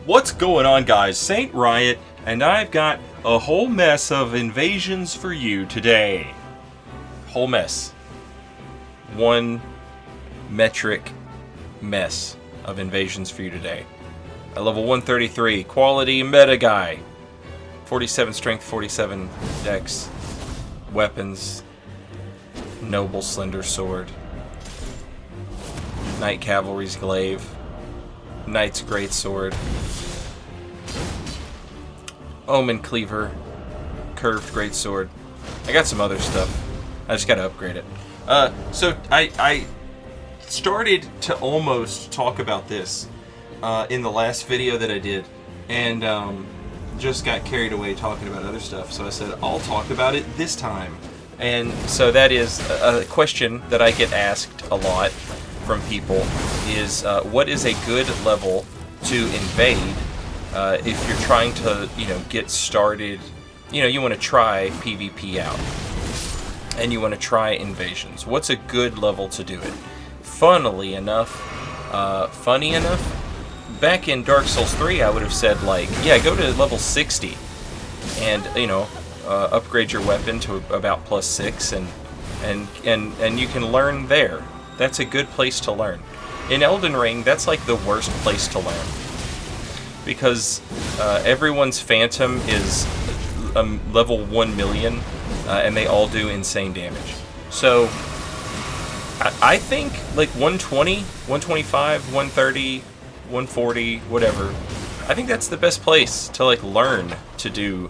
What's going on, guys? Saint Riot, and I've got a whole mess of invasions for you today. Whole mess. One metric mess of invasions for you today. At level 133, quality meta guy. 47 strength, 47 dex. Weapons. Noble slender sword. Knight cavalry's glaive. Knight's greatsword. Omen cleaver. Curved greatsword. I got some other stuff. I just gotta upgrade it. So I started to almost talk about this in the last video that I did, and just got carried away talking about other stuff. So I said I'll talk about it this time. And so that is a question that I get asked a lot from people is what is a good level to invade if you're trying to, get started, you want to try PvP out and you want to try invasions. What's a good level to do it? Funny enough, back in Dark Souls 3 I would have said go to level 60 and upgrade your weapon to about +6 and you can learn there. That's a good place to learn. In Elden Ring, that's like the worst place to learn. Because everyone's Phantom is level 1 million, and they all do insane damage. So, I think like 120, 125, 130, 140, whatever. I think that's the best place to learn to do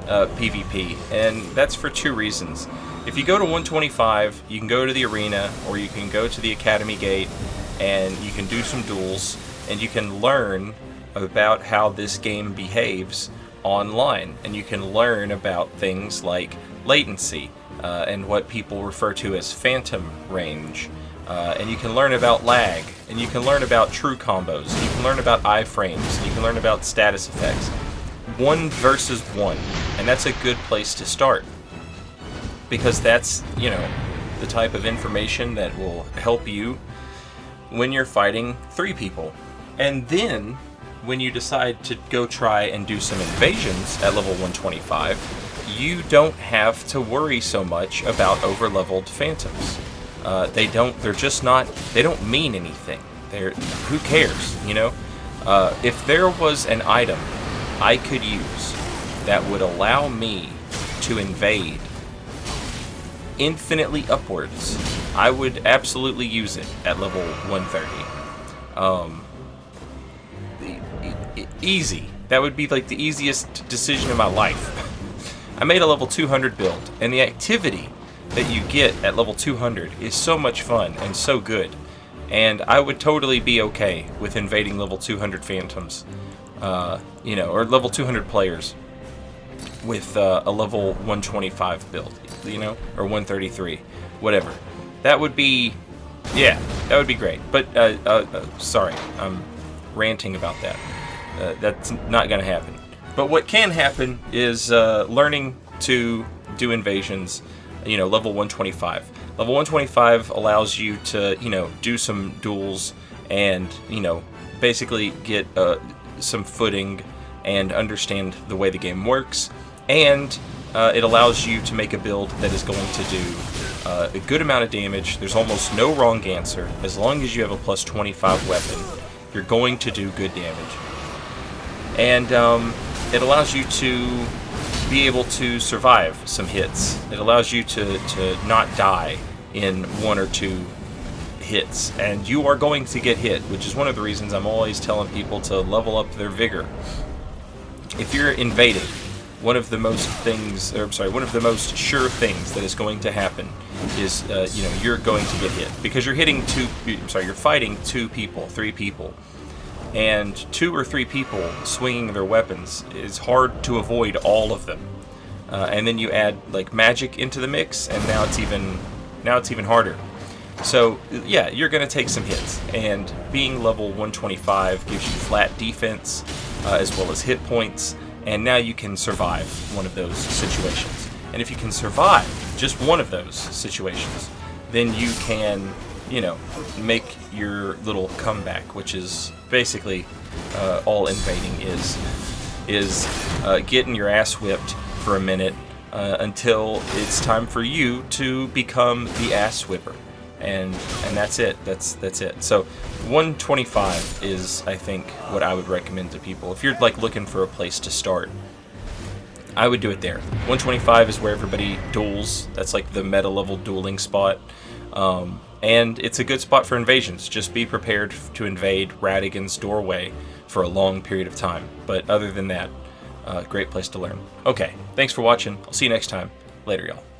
PvP, and that's for two reasons. If you go to 125, you can go to the arena, or you can go to the Academy Gate, and you can do some duels, and you can learn about how this game behaves online, and you can learn about things like latency, and what people refer to as phantom range, and you can learn about lag, and you can learn about true combos, and you can learn about iframes, and you can learn about status effects. 1 versus 1, and that's a good place to start. Because that's, the type of information that will help you when you're fighting 3 people. And then, when you decide to go try and do some invasions at level 125, you don't have to worry so much about overleveled phantoms. They don't mean anything. Who cares, If there was an item I could use that would allow me to invade infinitely upwards, I would absolutely use it at level 130. Easy. That would be like the easiest decision in my life. I made a level 200 build, and the activity that you get at level 200 is so much fun and so good, and I would totally be okay with invading level 200 phantoms, or level 200 players with a level 125 build, or 133, whatever. That would be, that would be great. But, sorry, I'm ranting about that. That's not going to happen. But what can happen is learning to do invasions, level 125. Level 125 allows you to, do some duels and, basically get some footing and understand the way the game works. And it allows you to make a build that is going to do a good amount of damage. There's almost no wrong answer. As long as you have a +25 weapon, you're going to do good damage. And it allows you to be able to survive some hits. It allows you to not die in 1 or 2 hits. And you are going to get hit, which is one of the reasons I'm always telling people to level up their vigor. If you're invaded, one of the most sure things that is going to happen is, you're going to get hit, because you're fighting 2 people, 3 people, and 2 or 3 people swinging their weapons is hard to avoid all of them, and then you add magic into the mix, and now it's even harder. So yeah, you're gonna take some hits, and being level 125 gives you flat defense as well as hit points. And now you can survive one of those situations. And if you can survive just one of those situations, then you can, you know, make your little comeback, which is basically all invading is getting your ass whipped for a minute until it's time for you to become the ass whipper, and that's it. That's it. So 125 is, I think, what I would recommend to people if you're like looking for a place to start. I would do it there. 125 is where everybody duels. That's like the meta level dueling spot. And it's a good spot for invasions. Just be prepared to invade Radigan's doorway for a long period of time. But other than that, great place to learn. Okay, thanks for watching. I'll see you next time. Later, y'all.